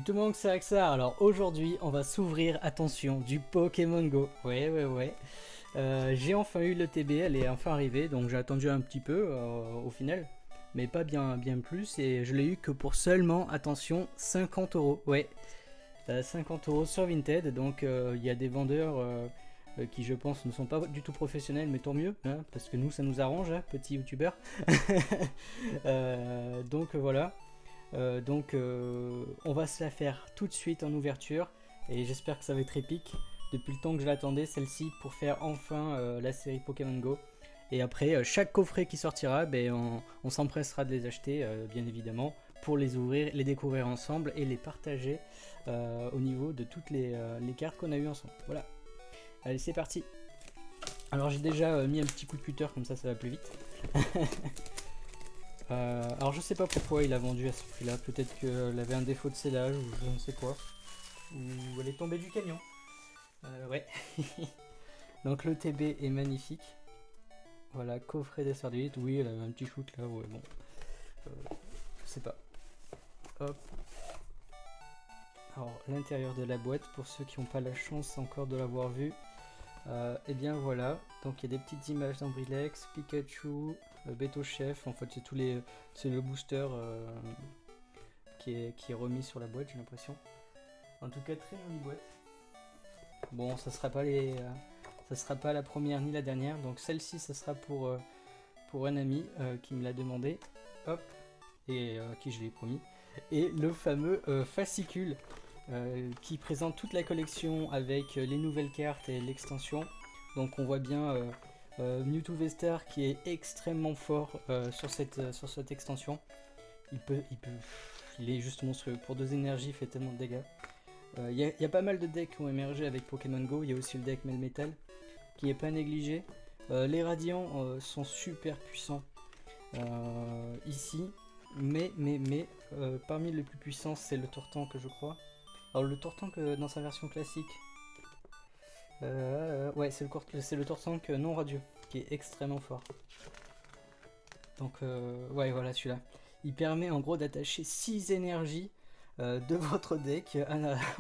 tout le monde que c'est Axar. Alors aujourd'hui, on va s'ouvrir, attention, du Pokémon Go. Ouais. J'ai enfin eu le TB, elle est enfin arrivée, donc j'ai attendu un petit peu au final, mais pas bien plus, et je l'ai eu que pour seulement, attention, 50 euros. Ouais, 50 euros sur Vinted, donc il y a des vendeurs qui, je pense, ne sont pas du tout professionnels, mais tant mieux, hein, parce que nous, ça nous arrange, hein, petits youtubeurs. Donc voilà. On va se la faire tout de suite en ouverture et j'espère que ça va être épique. Depuis le temps que je l'attendais, celle-ci, pour faire enfin la série Pokémon Go. Et après, chaque coffret qui sortira, on s'empressera de les acheter, bien évidemment, pour les ouvrir, les découvrir ensemble et les partager au niveau de toutes les cartes qu'on a eues ensemble. Voilà. Allez, c'est parti. Alors j'ai déjà mis un petit coup de cutter, comme ça va plus vite. Alors je sais pas pourquoi il a vendu à ce prix là, peut-être qu'elle avait un défaut de scellage ou je ne sais quoi, ou elle est tombée du camion. Ouais. Donc le TB est magnifique. Voilà, coffret des sardines, oui elle avait un petit shoot là, ouais bon. Je sais pas. Hop. Alors l'intérieur de la boîte, pour ceux qui n'ont pas la chance encore de l'avoir vu, et bien voilà, donc il y a des petites images d'Ambrilex, Pikachu, Beto Chef, en fait c'est le booster qui est remis sur la boîte, j'ai l'impression. En tout cas, très jolie boîte. Bon, ça sera pas la première ni la dernière, donc celle-ci, ça sera pour un ami qui me l'a demandé, hop, et à qui je l'ai promis. Et le fameux fascicule qui présente toute la collection avec les nouvelles cartes et l'extension. Donc on voit bien Mewtwo V-Star qui est extrêmement fort sur cette extension. Il est juste monstrueux. Pour 2 énergies, il fait tellement de dégâts. Il y a pas mal de decks qui ont émergé avec Pokémon Go. Il y a aussi le deck Melmetal qui est pas négligé. Les Radiants sont super puissants ici. Mais parmi les plus puissants, c'est le Tortank, je crois. Alors le Tortank dans sa version classique, ouais, c'est le Tortank non radieux qui est extrêmement fort. Donc ouais, voilà celui-là. Il permet en gros d'attacher 6 énergies de votre deck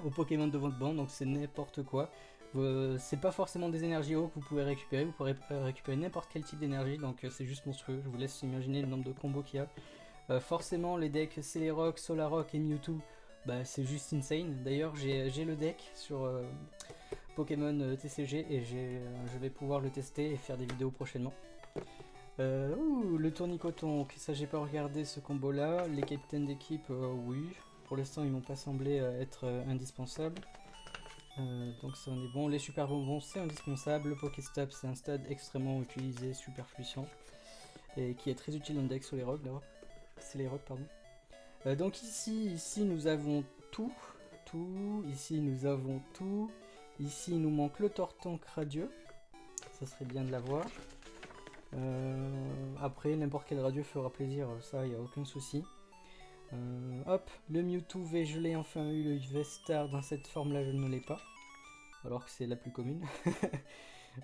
au Pokémon de votre bande, donc c'est n'importe quoi. C'est pas forcément des énergies hautes que vous pouvez récupérer, vous pourrez récupérer n'importe quel type d'énergie, donc c'est juste monstrueux. Je vous laisse imaginer le nombre de combos qu'il y a. Forcément, les decks Celerock, Solarock et Mewtwo, c'est juste insane. D'ailleurs, j'ai le deck sur Pokémon TCG et je vais pouvoir le tester et faire des vidéos prochainement. Le tournicoton, ça j'ai pas regardé ce combo là. Les capitaines d'équipe, oui. Pour l'instant, ils m'ont pas semblé être indispensables. Donc ça en est bon. Les super bonbons, c'est indispensable. Le Pokéstop, c'est un stade extrêmement utilisé, super puissant. Et qui est très utile dans le deck sur les rocks d'abord. C'est les rocks, pardon. Donc ici nous avons tout. Ici nous avons tout. Ici il nous manque le Tortank radieux. Ça serait bien de l'avoir. Après, n'importe quel radieux fera plaisir, ça, il n'y a aucun souci. Hop, le Mewtwo V, je l'ai enfin eu, le V-Star dans cette forme-là, je ne l'ai pas. Alors que c'est la plus commune.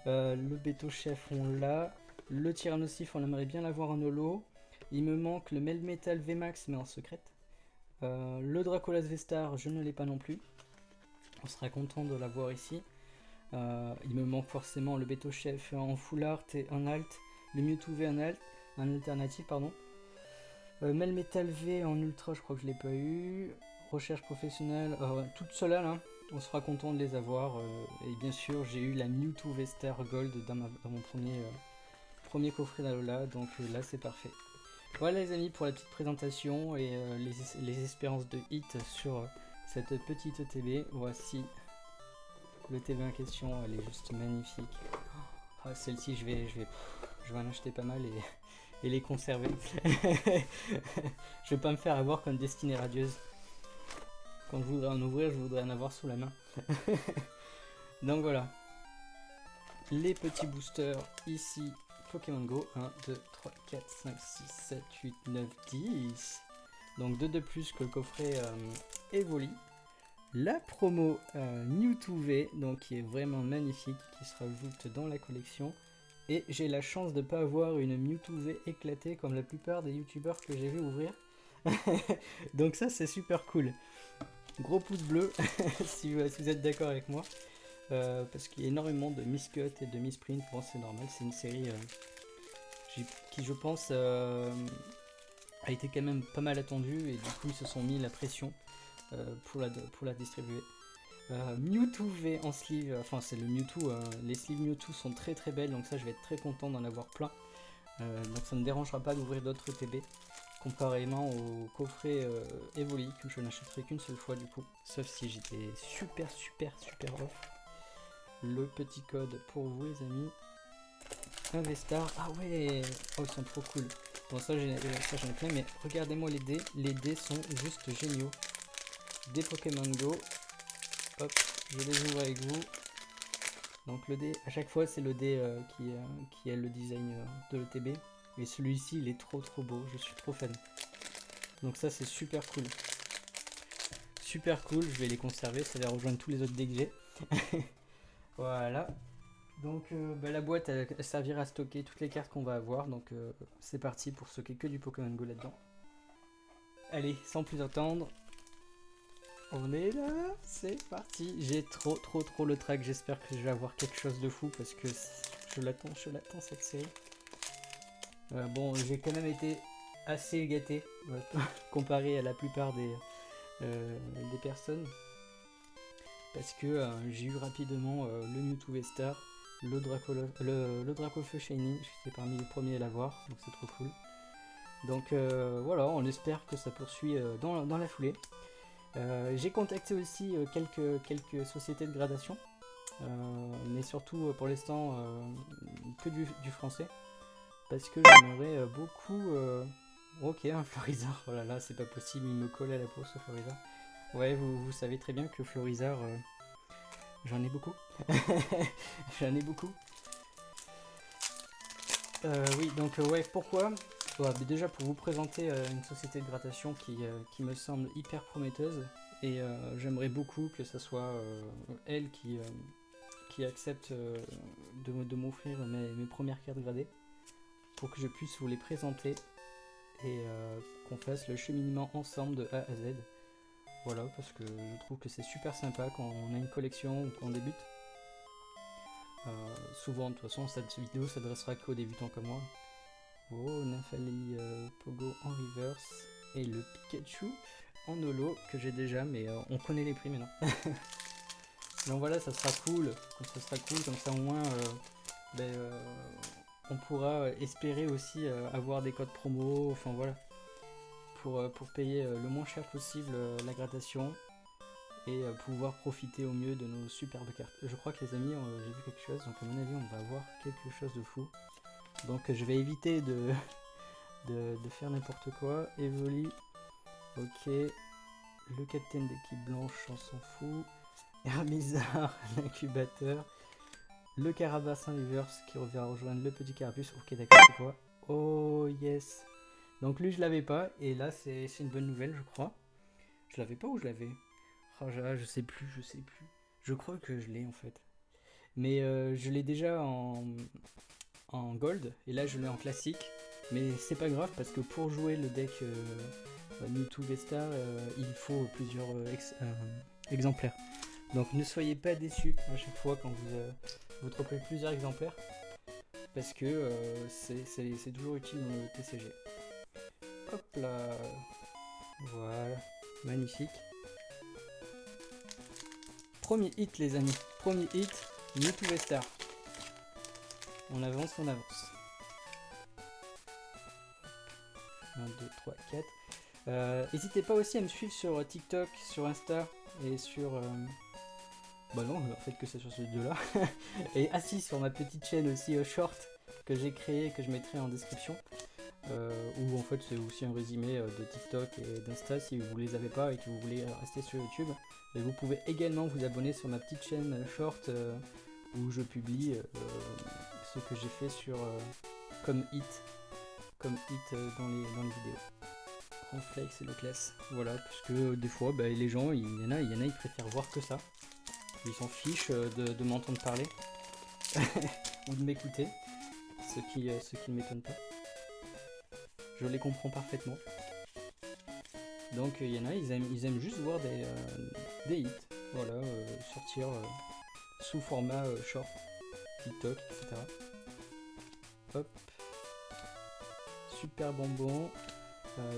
Le Beto Chef, on l'a. Le Tyrannosif, on aimerait bien l'avoir en holo. Il me manque le Melmetal VMAX, mais en secrète. Le Dracolas V-Star, je ne l'ai pas non plus. On sera content de l'avoir ici. Il me manque forcément le Beto Chef en full art et en alt. Le Mewtwo V en alternative, pardon. Melmetal V en ultra, je crois que je l'ai pas eu. Recherche professionnelle, toutes celles-là, là, on sera content de les avoir. Et bien sûr, j'ai eu la Mewtwo V-Star Gold dans mon premier coffret d'Alola, donc là c'est parfait. Voilà les amis pour la petite présentation et les espérances de hit sur cette petite TB. Voici le TB en question, elle est juste magnifique. Celle-ci, je vais en acheter pas mal et les conserver. Je vais pas me faire avoir comme Destinée Radieuse. Quand je voudrais en ouvrir, je voudrais en avoir sous la main. Donc voilà. Les petits boosters ici. Pokémon Go. 1, 2, 3, 4, 5, 6, 7, 8, 9, 10. Donc 2 de plus que le coffret Evoli. La promo Mewtwo V, donc qui est vraiment magnifique, qui se rajoute dans la collection. Et j'ai la chance de ne pas avoir une Mewtwo V éclatée comme la plupart des youtubeurs que j'ai vu ouvrir. Donc ça c'est super cool. Gros pouce bleu si vous êtes d'accord avec moi. Parce qu'il y a énormément de miscut et de misprint. Bon, c'est normal, c'est une série qui, je pense, a été quand même pas mal attendue. Et du coup, ils se sont mis la pression pour la distribuer. Mewtwo V en sleeve, enfin c'est le Mewtwo, les sleeves Mewtwo sont très très belles, donc ça je vais être très content d'en avoir plein. Donc ça ne me dérangera pas d'ouvrir d'autres TB, comparément au coffret Evoli, que je n'achèterai qu'une seule fois du coup, sauf si j'étais super off. Le petit code pour vous les amis, Investar, ah ouais, oh ils sont trop cool. Bon ça j'en ai plein, mais regardez-moi les dés sont juste géniaux. Des Pokémon Go. Hop, je les ouvre avec vous. Donc le dé, à chaque fois c'est le dé qui est le design de l'ETB. Et celui-ci il est trop beau, je suis trop fan. Donc ça c'est super cool. Super cool, je vais les conserver, ça va rejoindre tous les autres dés que j'ai. Voilà. Donc la boîte elle servira à stocker toutes les cartes qu'on va avoir. Donc c'est parti pour stocker que du Pokémon Go là-dedans. Allez, sans plus attendre. On est là, c'est parti. J'ai trop le track. J'espère que je vais avoir quelque chose de fou parce que je l'attends cette série. Bon, j'ai quand même été assez gâté comparé à la plupart des personnes parce que j'ai eu rapidement le Mewtwo V-Star, le Dracofeu Shiny. J'étais parmi les premiers à l'avoir, donc c'est trop cool. Donc voilà, on espère que ça poursuit dans la foulée. J'ai contacté aussi quelques sociétés de gradation, mais surtout pour l'instant que du français, parce que j'aimerais beaucoup... Ok, un Florizard, oh là là, c'est pas possible, il me colle à la peau ce Florizard. Ouais, vous savez très bien que Florizard, j'en ai beaucoup. J'en ai beaucoup. Oui, donc ouais, pourquoi déjà pour vous présenter une société de gradation qui me semble hyper prometteuse, et j'aimerais beaucoup que ce soit elle qui accepte de m'offrir mes premières cartes gradées pour que je puisse vous les présenter et qu'on fasse le cheminement ensemble de A à Z. Voilà, parce que je trouve que c'est super sympa quand on a une collection ou qu'on débute. Souvent, de toute façon, cette vidéo s'adressera qu'aux débutants comme moi. Oh, Nymphali Pogo en reverse et le Pikachu en holo que j'ai déjà, mais on connaît les prix maintenant. Donc voilà, ça sera cool, comme ça au moins on pourra espérer aussi avoir des codes promo, enfin voilà, pour payer le moins cher possible la gradation et pouvoir profiter au mieux de nos superbes cartes. Je crois que les amis, j'ai vu quelque chose, donc à mon avis on va avoir quelque chose de fou. Donc je vais éviter de faire n'importe quoi. Evoli, ok. Le capitaine d'équipe blanche, on s'en fout. Hermizard, l'incubateur. Le Carabassin Reverse qui revient rejoindre le petit Carapuce. Ok, d'accord, c'est quoi? Oh yes. Donc lui je l'avais pas et là c'est une bonne nouvelle je crois. Je l'avais pas ou je l'avais? Oh je sais plus. Je crois que je l'ai en fait. Mais je l'ai déjà en gold et là je l'ai en classique. Mais c'est pas grave parce que pour jouer le deck Mewtwo V-Star, il faut plusieurs exemplaires. Donc ne soyez pas déçus à chaque fois quand vous trouvez plusieurs exemplaires parce que c'est toujours utile dans le TCG. Hop là, voilà, magnifique. Premier hit les amis, premier hit, Mewtwo V-Star. On avance. 1, 2, 3, 4. N'hésitez pas aussi à me suivre sur TikTok, sur Insta et sur... Bah non, en fait que c'est sur ces deux-là. Et assis sur ma petite chaîne aussi short que j'ai créée, que je mettrai en description. Où en fait c'est aussi un résumé de TikTok et d'Insta si vous les avez pas et que vous voulez rester sur YouTube. Et vous pouvez également vous abonner sur ma petite chaîne short où je publie ce que j'ai fait sur comme hit dans les vidéos. Flex et le classe. Voilà, parce que des fois, les gens, il y en a, ils préfèrent voir que ça. Ils s'en fichent de m'entendre parler ou de m'écouter, ce qui ne m'étonne pas. Je les comprends parfaitement. Donc il y en a, ils aiment juste voir des hits, voilà, sortir sous format short, TikTok, etc. Hop, super bonbon.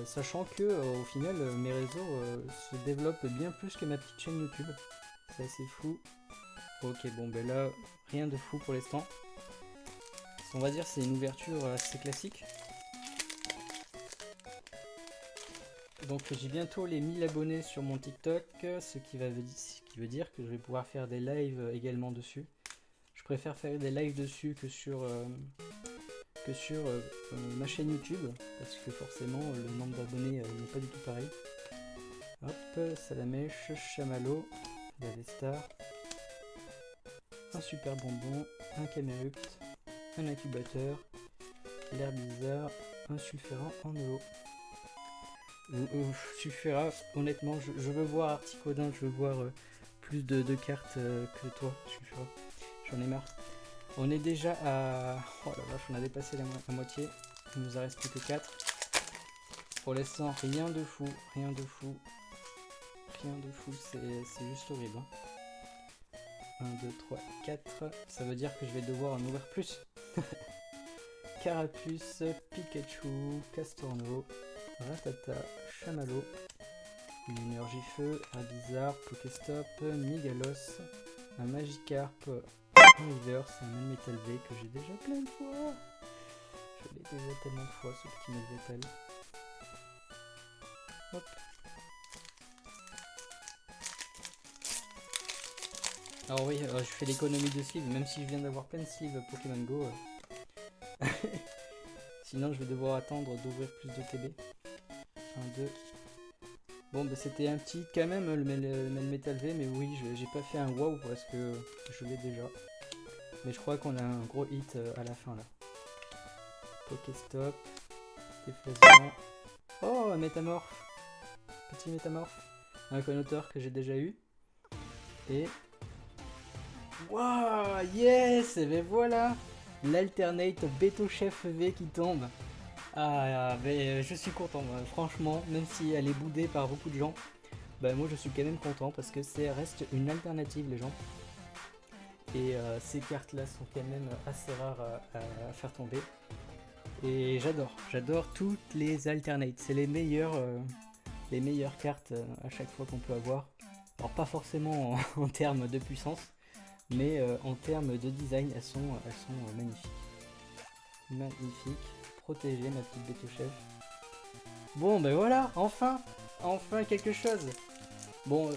Sachant que au final mes réseaux se développent bien plus que ma petite chaîne YouTube. C'est assez fou. Ok, bon ben là, rien de fou pour l'instant. On va dire c'est une ouverture assez classique. Donc j'ai bientôt les 1000 abonnés sur mon TikTok, ce qui veut dire que je vais pouvoir faire des lives également dessus. Je préfère faire des lives dessus que sur ma chaîne YouTube, parce que forcément le nombre d'abonnés n'est pas du tout pareil. Hop, Salamèche, Chamallow, Davestar, un super bonbon, un Camerupt, un incubateur, l'air bizarre, un sulfurin en eau. Sulfura, honnêtement, je veux voir Articodin, je veux voir plus de cartes que toi, Sulfura. J'en ai marre. On est déjà à... Oh la vache, on a dépassé la moitié. Il nous en reste plus que 4. Pour l'instant, rien de fou, rien de fou. Rien de fou, c'est juste horrible. 1, 2, 3, 4. Ça veut dire que je vais devoir en ouvrir plus. Carapuce, Pikachu, Castorno, Ratata, Chamallow, une énergie feu, un bizarre, Pokéstop, Migalos, un Magikarp, un Reverse, un Melmetal V que j'ai déjà plein de fois. Je l'ai déjà tellement de fois ce petit Melmetal. Hop. Alors oui, je fais l'économie de sleeves, même si je viens d'avoir plein de sleeves Pokémon Go. Sinon je vais devoir attendre d'ouvrir plus de TB. 1, 2. Bon bah c'était un petit quand même le Melmetal V, mais oui j'ai pas fait un wow parce que je l'ai déjà. Mais je crois qu'on a un gros hit à la fin là. Pokéstop, déflaison. Oh un métamorphe. Petit métamorphe. Un connoteur que j'ai déjà eu. Et... Waouh yes. Et ben voilà, l'alternate Beto Chef V qui tombe. Ah, mais je suis content, moi. Franchement, même si elle est boudée par beaucoup de gens, bah moi je suis quand même content parce que ça reste une alternative, les gens. Et ces cartes-là sont quand même assez rares à faire tomber. Et j'adore toutes les alternates. C'est les meilleures cartes à chaque fois qu'on peut avoir. Alors pas forcément en termes de puissance, mais en termes de design, elles sont magnifiques. Magnifiques. Protéger ma petite Beto Chef. Bon ben voilà, enfin quelque chose. Bon,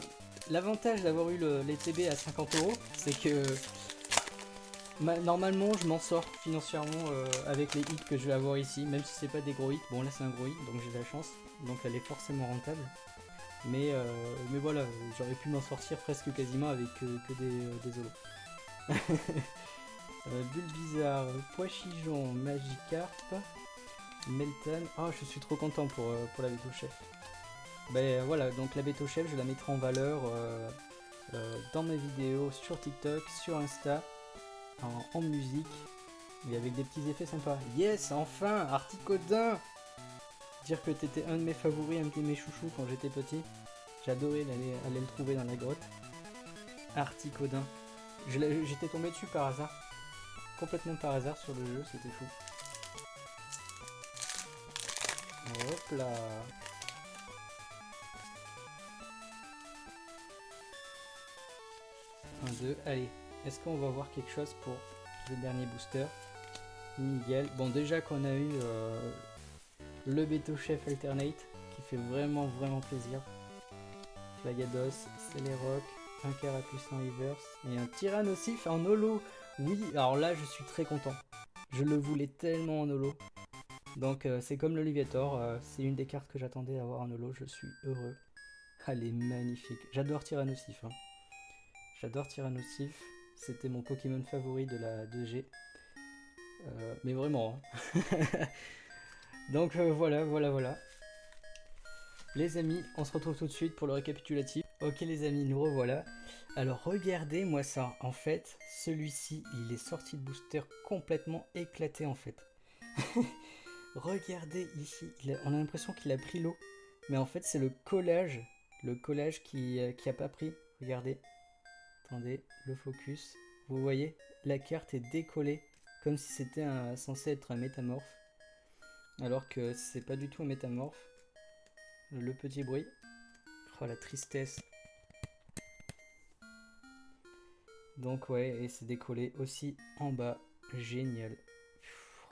l'avantage d'avoir eu les TB à 50€, c'est que normalement je m'en sors financièrement avec les hits que je vais avoir ici, même si c'est pas des gros hits. Bon là c'est un gros hit, donc j'ai de la chance, donc elle est forcément rentable. Mais voilà, j'aurais pu m'en sortir presque quasiment avec que des holos. Bulbizarre, Poichijon, Magikarp, Meltan. Oh, je suis trop content pour la Beto Chef. Ben voilà, donc la Beto Chef, je la mettrai en valeur dans mes vidéos sur TikTok, sur Insta, en musique, et avec des petits effets sympas. Yes, enfin, Articodin. Dire que t'étais un de mes favoris, un de mes chouchous quand j'étais petit. J'adorais aller le trouver dans la grotte. Articodin. J'étais tombé dessus par hasard. Complètement par hasard sur le jeu, c'était fou. Hop là. Un, deux, allez. Est-ce qu'on va voir quelque chose pour le dernier booster? Miguel. Bon, déjà qu'on a eu le Beto Chef Alternate, qui fait vraiment plaisir. Flagados, Celeroc, un Carapuce en reverse et un Tyrannosif en holo. Oui, alors là je suis très content. Je le voulais tellement en holo. Donc c'est comme le Liviator, c'est une des cartes que j'attendais à avoir en holo, je suis heureux. Elle est magnifique. J'adore Tyrannosif. Hein. J'adore Tyrannosif. C'était mon Pokémon favori de la 2G. Mais vraiment. Hein. Donc voilà. Les amis, on se retrouve tout de suite pour le récapitulatif. Ok les amis, nous revoilà. Alors regardez moi ça, en fait, celui-ci, il est sorti de booster complètement éclaté en fait. Regardez ici, on a l'impression qu'il a pris l'eau. Mais en fait, c'est le collage qui a pas pris. Regardez, attendez, le focus. Vous voyez, la carte est décollée, comme si c'était censé être un métamorphe. Alors que c'est pas du tout un métamorphe. Le petit bruit. Oh la tristesse. Donc ouais, et c'est décollé aussi en bas. Génial.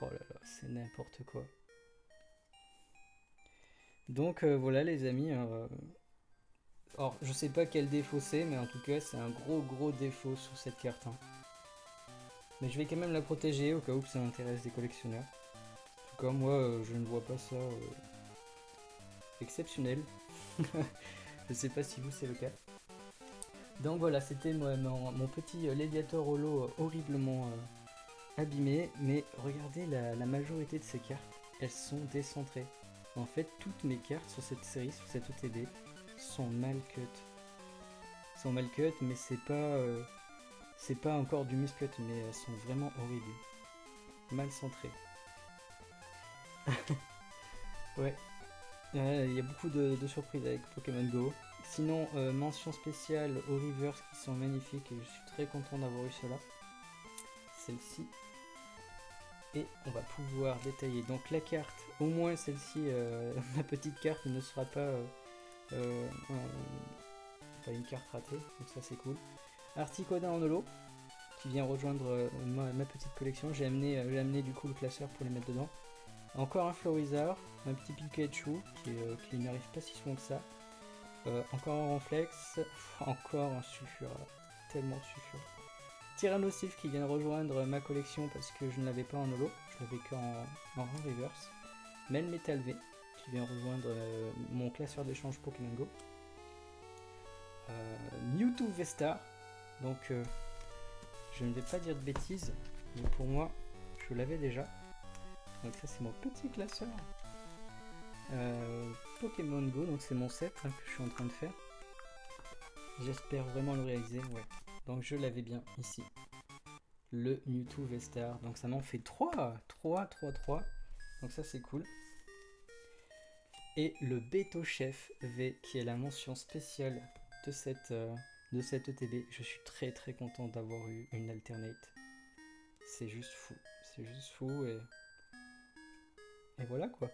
Oh là là, c'est n'importe quoi. Donc voilà les amis. Alors je sais pas quel défaut c'est, mais en tout cas c'est un gros défaut sur cette carte. Hein. Mais je vais quand même la protéger au cas où ça intéresse des collectionneurs. En tout cas moi je ne vois pas ça exceptionnel. Je sais pas si vous c'est le cas. Donc voilà, c'était mon petit Léviator holo horriblement abîmé. Mais regardez la majorité de ces cartes, elles sont décentrées. En fait, toutes mes cartes sur cette série, sur cette OTB, sont mal cut. Mais c'est pas encore du miscut, mais elles sont vraiment horribles. Mal centrées. Ouais. Il y a beaucoup de surprises avec Pokémon Go. Sinon, mention spéciale aux reverse qui sont magnifiques et je suis très content d'avoir eu cela. Celle-ci. Et on va pouvoir détailler donc la carte. Au moins celle-ci, ma petite carte ne sera pas une carte ratée. Donc ça c'est cool. Articoda en holo qui vient rejoindre ma petite collection. J'ai amené du coup le classeur pour les mettre dedans. Encore un Florizard, un petit Pikachu qui n'arrive pas si souvent que ça. Encore un Ronflex, encore un Sulfura, tellement de Sulfura. Tyrannosif qui vient de rejoindre ma collection parce que je ne l'avais pas en holo, je l'avais qu'en reverse. Melmetal V qui vient rejoindre mon classeur d'échange Pokémon Go. Mewtwo V-Star, donc je ne vais pas dire de bêtises, mais pour moi je l'avais déjà. Donc ça c'est mon petit classeur Pokémon Go, donc c'est mon set que je suis en train de faire. J'espère vraiment le réaliser, ouais. Donc je l'avais bien ici. Le Mewtwo V-Star, donc ça m'en fait 3. Donc ça c'est cool. Et le Beto Chef V qui est la mention spéciale de cette ETB. Je suis très content d'avoir eu une alternate. C'est juste fou et voilà quoi.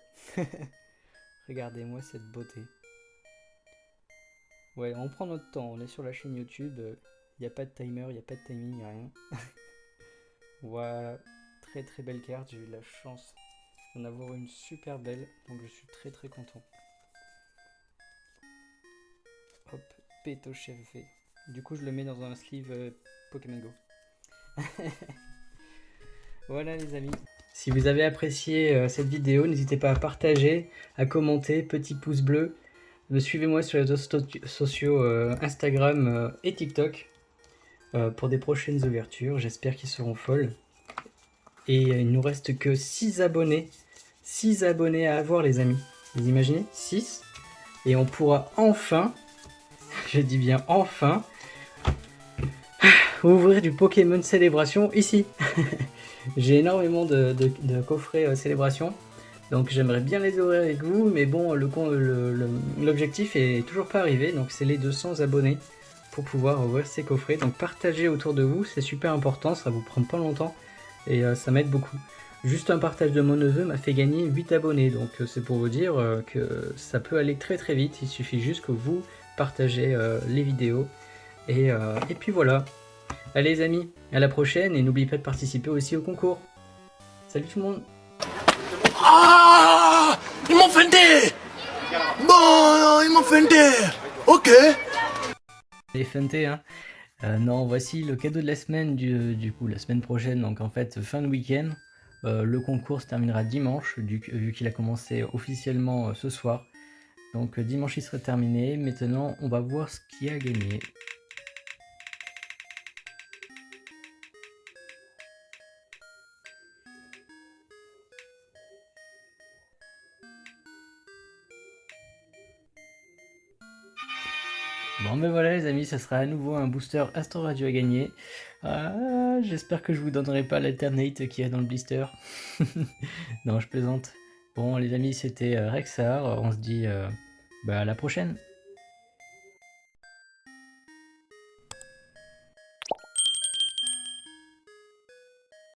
Regardez-moi cette beauté. Ouais, on prend notre temps, on est sur la chaîne YouTube, il n'y a pas de timer, il n'y a pas de timing, y a rien. Voilà, très belle carte, j'ai eu la chance d'en avoir une super belle, donc je suis très content. Hop, Beto Chef V. Du coup je le mets dans un sleeve Pokémon Go. Voilà les amis. Si vous avez apprécié cette vidéo, n'hésitez pas à partager, à commenter, petit pouce bleu. Suivez-moi sur les réseaux sociaux Instagram et TikTok pour des prochaines ouvertures. J'espère qu'ils seront folles. Et il nous reste que 6 abonnés. 6 abonnés à avoir les amis. Vous imaginez 6. Et on pourra enfin, je dis bien enfin, ouvrir du Pokémon Célébration ici. J'ai énormément de coffrets Célébration. Donc j'aimerais bien les ouvrir avec vous, mais bon, l'objectif est toujours pas arrivé, donc c'est les 200 abonnés pour pouvoir ouvrir ces coffrets. Donc partagez autour de vous, c'est super important, ça vous prend pas longtemps et ça m'aide beaucoup. Juste un partage de mon neveu m'a fait gagner 8 abonnés, donc c'est pour vous dire que ça peut aller très vite, il suffit juste que vous partagez les vidéos et puis voilà. Allez les amis, à la prochaine et n'oubliez pas de participer aussi au concours. Salut tout le monde. Ah, ils m'ont feinté. Bon, ils m'ont feinté. Ok. Les feintés, hein. Non, voici le cadeau de la semaine du coup, la semaine prochaine, donc en fait fin de week-end. Le concours se terminera dimanche, vu qu'il a commencé officiellement ce soir. Donc dimanche il sera terminé. Maintenant, on va voir ce qui a gagné. Bon ben voilà les amis, ça sera à nouveau un booster Astro Radio à gagner. J'espère que je vous donnerai pas l'alternate qu'il y a dans le blister. Non, je plaisante. Bon les amis, c'était Rexar, on se dit Bah à la prochaine.